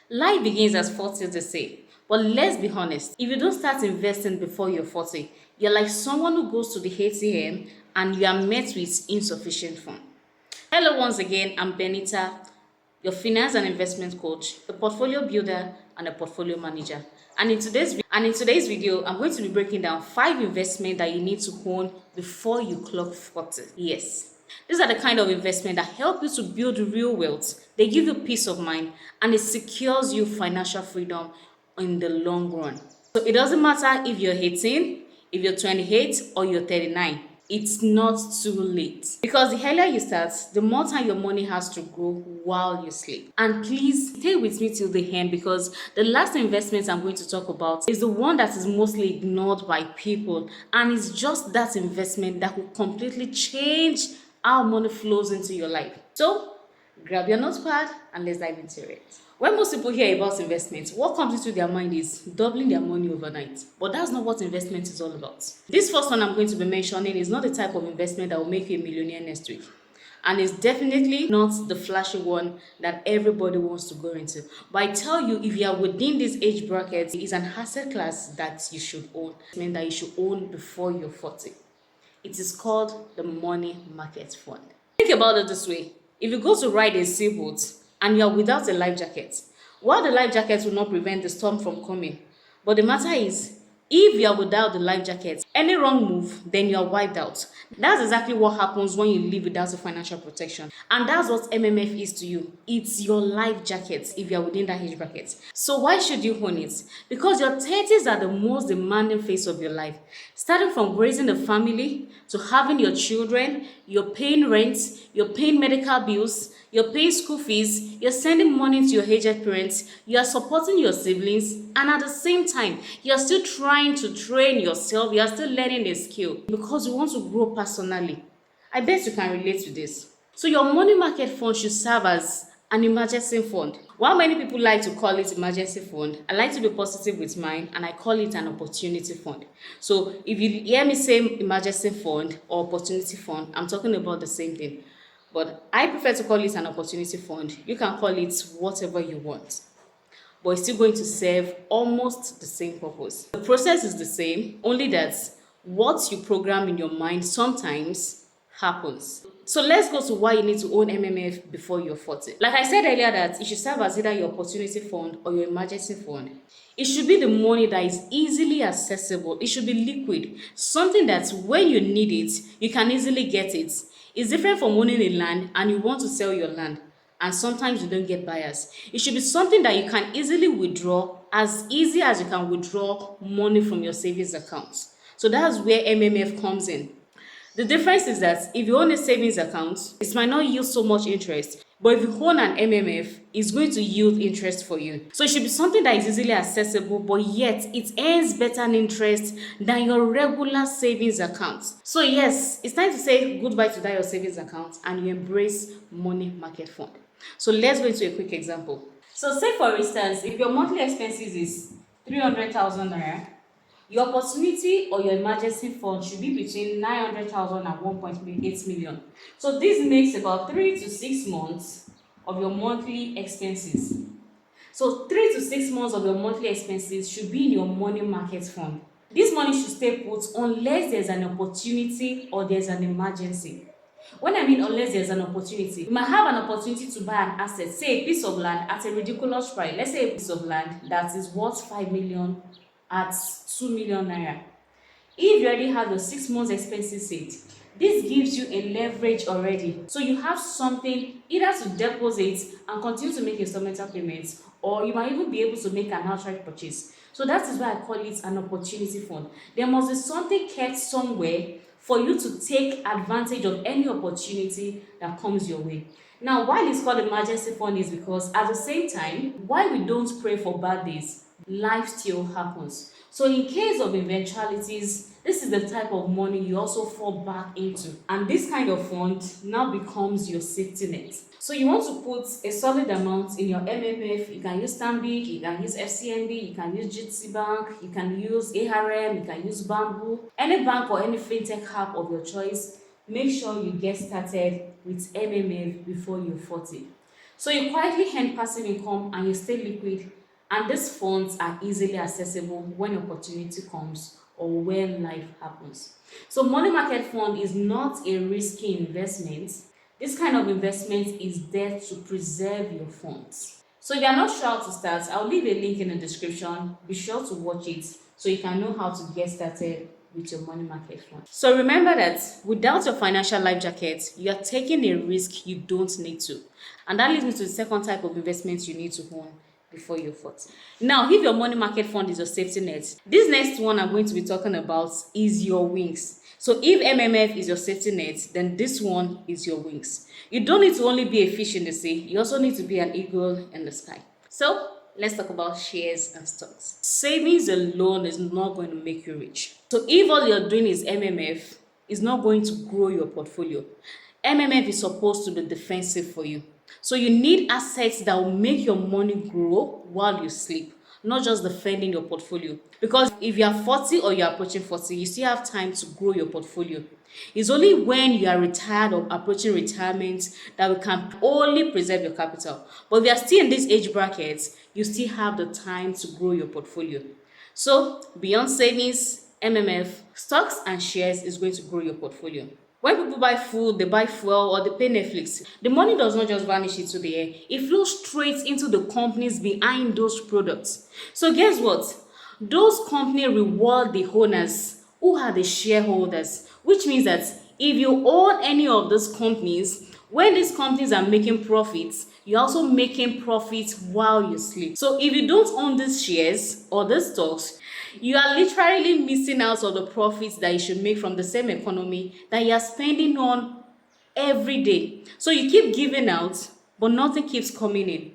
Life begins at 40, they say. But let's be honest, if you don't start investing before you're 40, you're like someone who goes to the ATM and you are met with insufficient funds. Hello, once again, I'm Benita, your finance and investment coach, a portfolio builder, and a portfolio manager. And in today's video, I'm going to be breaking down 5 investments that you need to own before you clock 40. Yes. These are the kind of investment that help you to build real wealth. They give you peace of mind and it secures you financial freedom in the long run. So it doesn't matter if you're 18, if you're 28, or you're 39. It's not too late. Because the earlier you start, the more time your money has to grow while you sleep. And please stay with me till the end, because the last investment I'm going to talk about is the one that is mostly ignored by people. And it's just that investment that will completely change how money flows into your life. So grab your notepad and let's dive into it. When most people hear about investments, what comes into their mind is doubling their money overnight. But that's not what investment is all about. This first one I'm going to be mentioning is not the type of investment that will make you a millionaire next week. And it's definitely not the flashy one that everybody wants to go into. But I tell you, if you are within this age bracket, it is an asset class that you should own. That you should own before you're 40. It is called the money market fund. Think about it this way. If you go to ride a sailboat and you are without a life jacket, while the life jacket will not prevent the storm from coming, but the matter is, if you are without the life jacket, any wrong move, then you are wiped out. That's exactly what happens when you live without a financial protection. And that's what MMF is to you. It's your life jacket if you are within that age bracket. So why should you own it? Because your 30s are the most demanding phase of your life. Starting from raising a family, to having your children, you're paying rent, you're paying medical bills, you're paying school fees, you're sending money to your aged parents, you are supporting your siblings, and at the same time, you're still trying to train yourself, you're still learning a skill because you want to grow personally. I bet you can relate to this. So your money market fund should serve as an emergency fund. While many people like to call it emergency fund, I like to be positive with mine and I call it an opportunity fund. So if you hear me say emergency fund or opportunity fund, I'm talking about the same thing. But I prefer to call it an opportunity fund. You can call it whatever you want, but it's still going to serve almost the same purpose. The process is the same, only that what you program in your mind sometimes happens. So let's go to why you need to own MMF before you're 40. Like I said earlier, that it should serve as either your opportunity fund or your emergency fund. It should be the money that is easily accessible. It should be liquid, something that when you need it, you can easily get it. It's different from owning a land and you want to sell your land and sometimes you don't get buyers. It should be something that you can easily withdraw, as easy as you can withdraw money from your savings account. So that's where MMF comes in. The difference is that if you own a savings account, it might not yield so much interest. But if you own an MMF, it's going to yield interest for you. So it should be something that is easily accessible, but yet it earns better interest than your regular savings account. So yes, it's time to say goodbye to that your savings account and you embrace money market fund. So let's go into a quick example. So say for instance, if your monthly expenses is 300,000 naira, your opportunity or your emergency fund should be between 900,000 and 1.8 million. So this makes about 3 to 6 months of your monthly expenses. So 3 to 6 months of your monthly expenses should be in your money market fund. This money should stay put unless there's an opportunity or there's an emergency. When I mean unless there's an opportunity, you might have an opportunity to buy an asset, say a piece of land at a ridiculous price. Let's say a piece of land that is worth 5 million at 2 million naira. If you already have your 6 months expenses set, this gives you a leverage already. So you have something either to deposit and continue to make installmental payments, or you might even be able to make an outright purchase. So that is why I call it an opportunity fund. There must be something kept somewhere for you to take advantage of any opportunity that comes your way. Now, why it's called emergency fund is because at the same time, why we don't pray for bad days, life still happens. So in case of eventualities, this is the type of money you also fall back into. And this kind of fund now becomes your safety net. So you want to put a solid amount in your MMF. You can use Stanbic, you can use FCMB, you can use GT Bank, you can use ARM, you can use Bamboo. Any bank or any fintech app of your choice, make sure you get started with MMF before you're 40. So you quietly earn passive income and you stay liquid, and these funds are easily accessible when opportunity comes or when life happens. So money market fund is not a risky investment. This kind of investment is there to preserve your funds. So if you are not sure how to start, I'll leave a link in the description. Be sure to watch it so you can know how to get started with your money market fund. So remember that without your financial life jacket, you are taking a risk you don't need to. And that leads me to the second type of investment you need to own before you're 40. Now, if your money market fund is your safety net, this next one I'm going to be talking about is your wings. So if MMF is your safety net, then this one is your wings. You don't need to only be a fish in the sea, you also need to be an eagle in the sky. So let's talk about shares and stocks. Savings alone is not going to make you rich. So if all you're doing is MMF, it's not going to grow your portfolio. MMF is supposed to be defensive for you. So you need assets that will make your money grow while you sleep, not just defending your portfolio. Because if you are 40 or you're approaching 40, you still have time to grow your portfolio. It's only when you are retired or approaching retirement that we can only preserve your capital. But if you are still in this age bracket, you still have the time to grow your portfolio. So beyond savings, MMF, stocks and shares is going to grow your portfolio. When people buy food, they buy fuel, or they pay Netflix, the money does not just vanish into the air. It flows straight into the companies behind those products. So guess what? Those companies reward the owners who are the shareholders, which means that if you own any of those companies, when these companies are making profits, you're also making profits while you sleep. So if you don't own these shares or these stocks, you are literally missing out on the profits that you should make from the same economy that you are spending on every day. So you keep giving out, but nothing keeps coming in.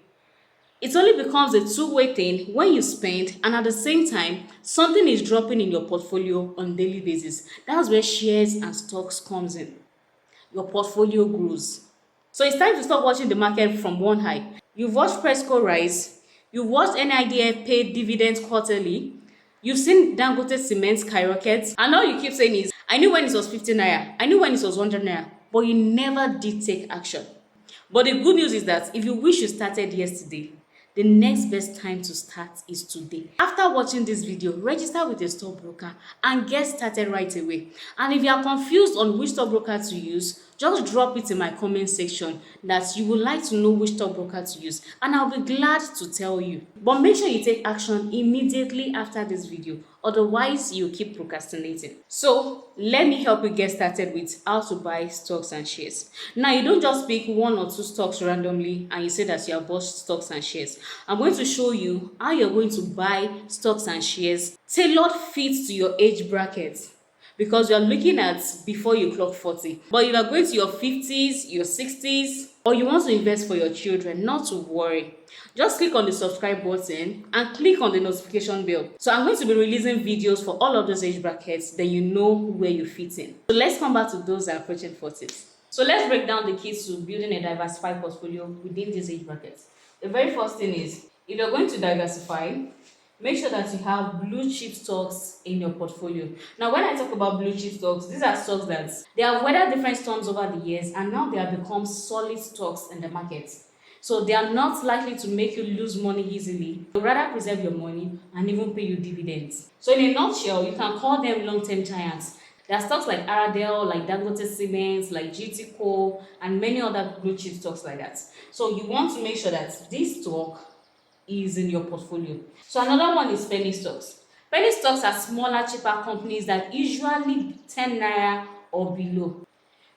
It only becomes a two-way thing when you spend and at the same time something is dropping in your portfolio on a daily basis. That's where shares and stocks comes in. Your portfolio grows. So it's time to stop watching the market from one eye. You've watched Presco rise, you've watched NIDF pay dividends quarterly, you've seen Dangote cement skyrocket, and all you keep saying is, I knew when it was 50 naira, I knew when it was 100 naira, but you never did take action. But the good news is that if you wish you started yesterday, the next best time to start is today. After watching this video, register with a stockbroker and get started right away. And if you are confused on which stockbroker to use, just drop it in my comment section that you would like to know which stockbroker to use, and I'll be glad to tell you. But make sure you take action immediately after this video, otherwise you'll keep procrastinating. So let me help you get started with how to buy stocks and shares. Now, you don't just pick one or two stocks randomly and you say that you have bought stocks and shares. I'm going to show you how you're going to buy stocks and shares tailored fit to your age bracket, because you're looking at before you clock 40. But if you're going to your 50s, your 60s, or you want to invest for your children, not to worry. Just click on the subscribe button and click on the notification bell. So I'm going to be releasing videos for all of those age brackets, then you know where you fit in. So let's come back to those that are approaching 40s. So let's break down the keys to building a diversified portfolio within these age brackets. The very first thing is, if you're going to diversify, make sure that you have blue chip stocks in your portfolio. Now, when I talk about blue chip stocks, these are stocks that they have weathered different storms over the years and now they have become solid stocks in the market. So they are not likely to make you lose money easily. They'll rather preserve your money and even pay you dividends. So in a nutshell, you can call them long-term giants. There are stocks like Aradel, like Dangote Cement, like GT and many other blue chip stocks like that. So you want to make sure that this stock is in your portfolio. So another one is penny stocks. Penny stocks are smaller, cheaper companies that usually 10 naira or below.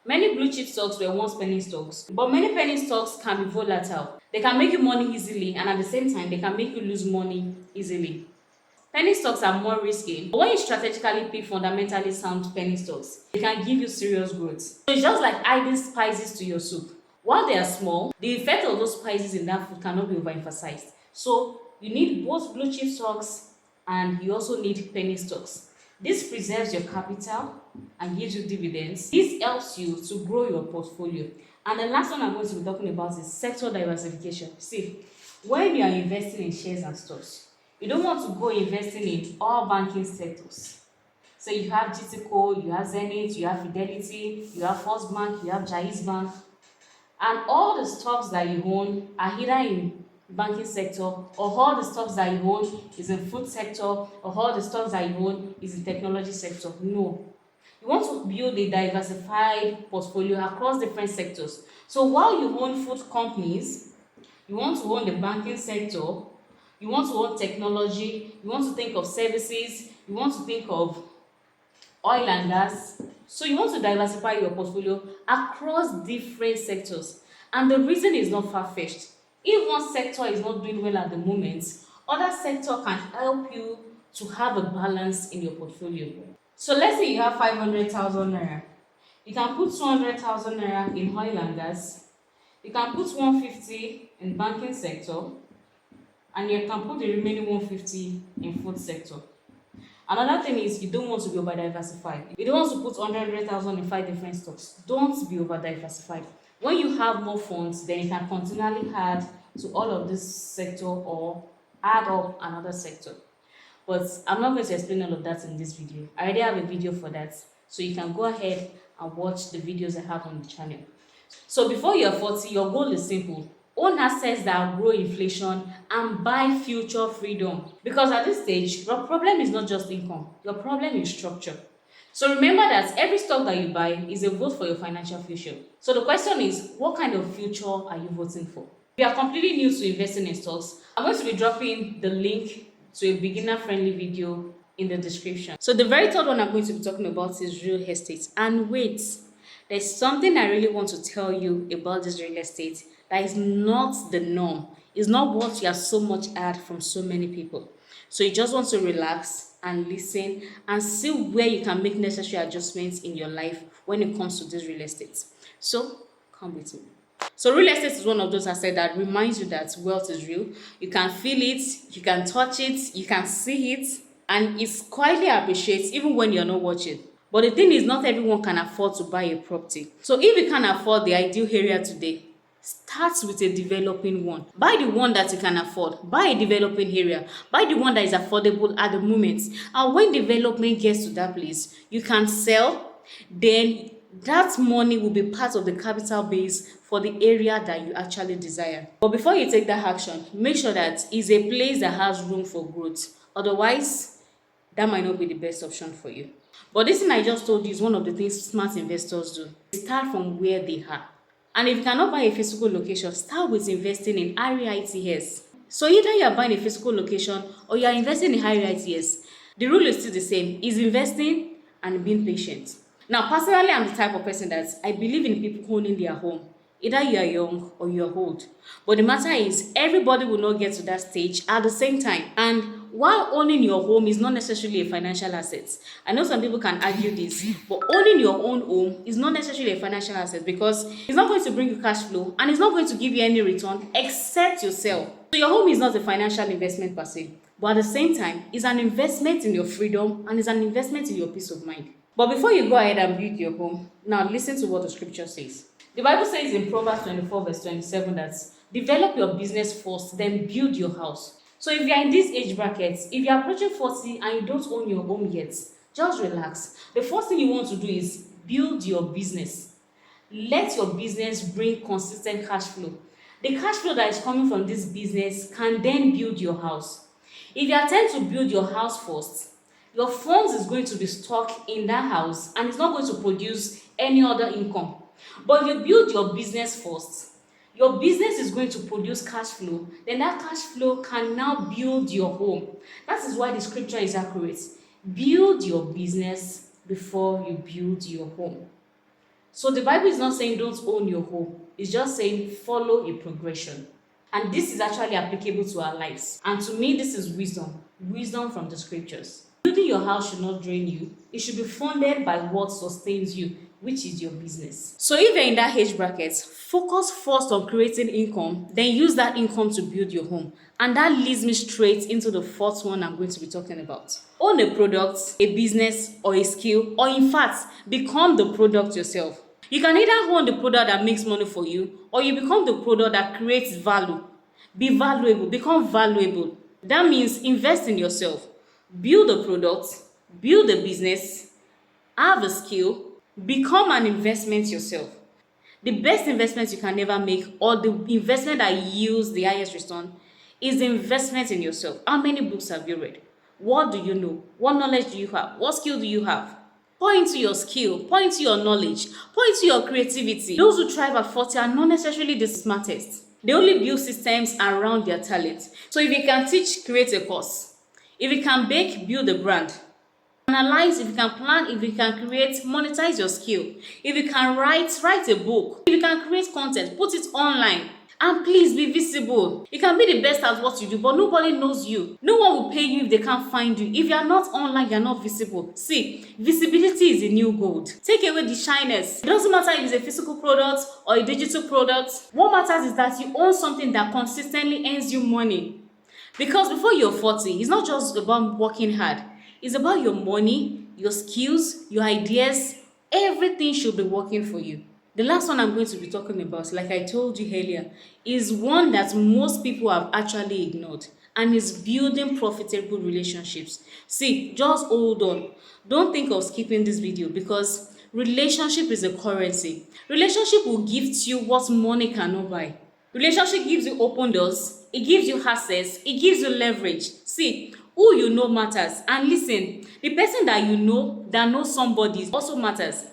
Many blue chip stocks were once penny stocks, but many penny stocks can be volatile. They can make you money easily, and at the same time, they can make you lose money easily. Penny stocks are more risky, but when you strategically pick fundamentally sound penny stocks, they can give you serious growth. So it's just like adding spices to your soup. While they are small, the effect of those spices in that food cannot be overemphasized. So you need both blue chip stocks and you also need penny stocks. This preserves your capital and gives you dividends. This helps you to grow your portfolio. And the last one I'm going to be talking about is sector diversification. See, when you are investing in shares and stocks, you don't want to go investing in all banking sectors. So you have GTCO, you have Zenith, you have Fidelity, you have First Bank, you have Jais Bank. And all the stocks that you own are either in banking sector, or all the stocks that you own is in food sector, or all the stocks that you own is in technology sector. No. You want to build a diversified portfolio across different sectors. So while you own food companies, you want to own the banking sector, you want to own technology, you want to think of services, you want to think of oil and gas. So you want to diversify your portfolio across different sectors. And the reason is not far-fetched. If one sector is not doing well at the moment, other sector can help you to have a balance in your portfolio. So let's say you have 500,000 naira. You can put 200,000 naira in oil and gas. You can put 150 in banking sector, and you can put the remaining 150 in food sector. Another thing is you don't want to be over diversified. You don't want to put 100,000 in 5 different stocks. Don't be over diversified. When you have more funds, then you can continually add to all of this sector or add up another sector. But I'm not going to explain all of that in this video. I already have a video for that. So you can go ahead and watch the videos I have on the channel. So before you're 40, your goal is simple. Own assets that grow inflation and buy future freedom. Because at this stage, your problem is not just income. Your problem is structure. So remember that every stock that you buy is a vote for your financial future. So the question is, what kind of future are you voting for? If you are completely new to investing in stocks, I'm going to be dropping the link to a beginner-friendly video in the description. So the very third one I'm going to be talking about is real estate. And wait, there's something I really want to tell you about this real estate that is not the norm. It's not what you have so much heard from so many people. So you just want to relax and listen and see where you can make necessary adjustments in your life when it comes to this real estate. So come with me. So real estate is one of those assets that reminds you that wealth is real. You can feel it, you can touch it, you can see it, and it's quietly appreciated even when you're not watching. But the thing is, not everyone can afford to buy a property. So if you can't afford the ideal area today, start with a developing one. Buy the one that you can afford. Buy a developing area. Buy the one that is affordable at the moment. And when development gets to that place, you can sell. Then that money will be part of the capital base for the area that you actually desire. But before you take that action, make sure that it's a place that has room for growth. Otherwise, that might not be the best option for you. But this thing I just told you is one of the things smart investors do. They start from where they are. And if you cannot buy a physical location, start with investing in REITs. So either you are buying a physical location or you are investing in REITs. The rule is still the same. Is investing and being patient. Now, personally, I'm the type of person that I believe in people owning their home. Either you are young or you are old. But the matter is, everybody will not get to that stage at the same time. And while owning your home is not necessarily a financial asset, I know some people can argue this, but owning your own home is not necessarily a financial asset because it's not going to bring you cash flow and it's not going to give you any return except yourself. So your home is not a financial investment per se, but at the same time, it's an investment in your freedom and it's an investment in your peace of mind. But before you go ahead and build your home, now listen to what the scripture says. The Bible says in Proverbs 24 verse 27 that develop your business first, then build your house. So if you are in these age brackets, if you are approaching 40 and you don't own your home yet, just relax. The first thing you want to do is build your business. Let your business bring consistent cash flow. The cash flow that is coming from this business can then build your house. If you attempt to build your house first, your funds is going to be stuck in that house and it's not going to produce any other income. But if you build your business first, your business is going to produce cash flow, then that cash flow can now build your home. That is why the scripture is accurate. Build your business before you build your home. So the Bible is not saying don't own your home. It's just saying follow a progression. And this is actually applicable to our lives. And to me, this is wisdom. Wisdom from the scriptures. Building your house should not drain you. It should be funded by what sustains you, which is your business. So if you're in that age bracket, focus first on creating income, then use that income to build your home. And that leads me straight into the fourth one I'm going to be talking about. Own a product, a business, or a skill, or in fact, become the product yourself. You can either own the product that makes money for you, or you become the product that creates value. Be valuable, become valuable. That means invest in yourself. Build a product, build a business, have a skill, become an investment yourself. The best investment you can never make, or the investment that yields the highest return, is the investment in yourself. How many books have you read? What do you know? What knowledge do you have? What skill do you have? Pour into your skill, pour into your knowledge, pour into your creativity. Those who thrive at 40 are not necessarily the smartest. They only build systems around their talent. So if you can teach, create a course. If you can bake, build a brand. Analyze, if you can plan, if you can create, monetize your skill. If you can write a book. If you can create content, put it online. And please be visible. You can be the best at what you do, but nobody knows you. No one will pay you if they can't find you. If you are not online, you are not visible. See, visibility is the new gold. Take away the shyness. It doesn't matter if it's a physical product or a digital product. What matters is that you own something that consistently earns you money. Because before you're 40, it's not just about working hard. It's about your money, your skills, your ideas. Everything should be working for you. The last one I'm going to be talking about, like I told you earlier, is one that most people have actually ignored, and is building profitable relationships. See, just hold on. Don't think of skipping this video, because relationship is a currency. Relationship will gift you what money cannot buy. Relationship gives you open doors, it gives you access, it gives you leverage. See, who you know matters. And listen, the person that you know that knows somebody also matters.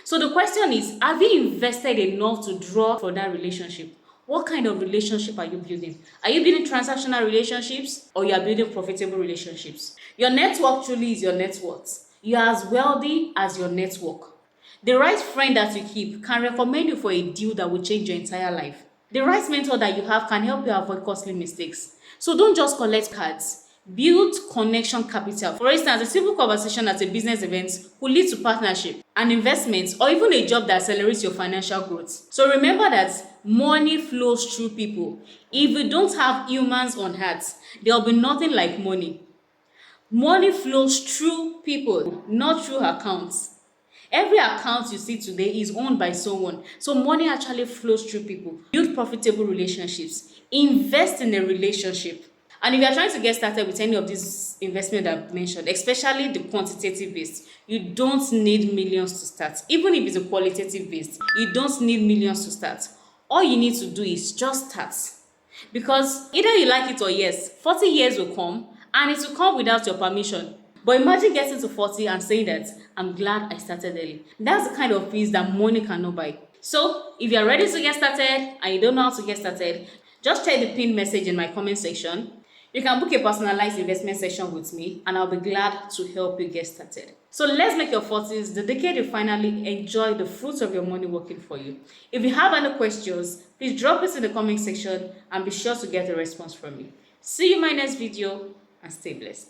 So the question is, have you invested enough to draw for that relationship? What kind of relationship are you building? Are you building transactional relationships, or you are building profitable relationships? Your network truly is your net worth. You are as wealthy as your network. The right friend that you keep can recommend you for a deal that will change your entire life. The right mentor that you have can help you avoid costly mistakes. So don't just collect cards. Build connection capital. For instance, a simple conversation at a business event could lead to partnership, an investment, or even a job that accelerates your financial growth. So remember that money flows through people. If you don't have humans on earth, there will be nothing like money. Money flows through people, not through accounts. Every account you see today is owned by someone. So money actually flows through people. Build profitable relationships. Invest in a relationship. And if you are trying to get started with any of these investments I've mentioned, especially the quantitative based, you don't need millions to start. Even if it's a qualitative based, you don't need millions to start. All you need to do is just start. Because either you like it or yes, 40 years will come, and it will come without your permission. But imagine getting to 40 and saying that, I'm glad I started early. That's the kind of peace that money cannot buy. So if you're ready to get started and you don't know how to get started, just check the pinned message in my comment section. You can book a personalized investment session with me, and I'll be glad to help you get started. So let's make your 40s the decade you finally enjoy the fruits of your money working for you. If you have any questions, please drop it in the comment section and be sure to get a response from me. See you in my next video, and stay blessed.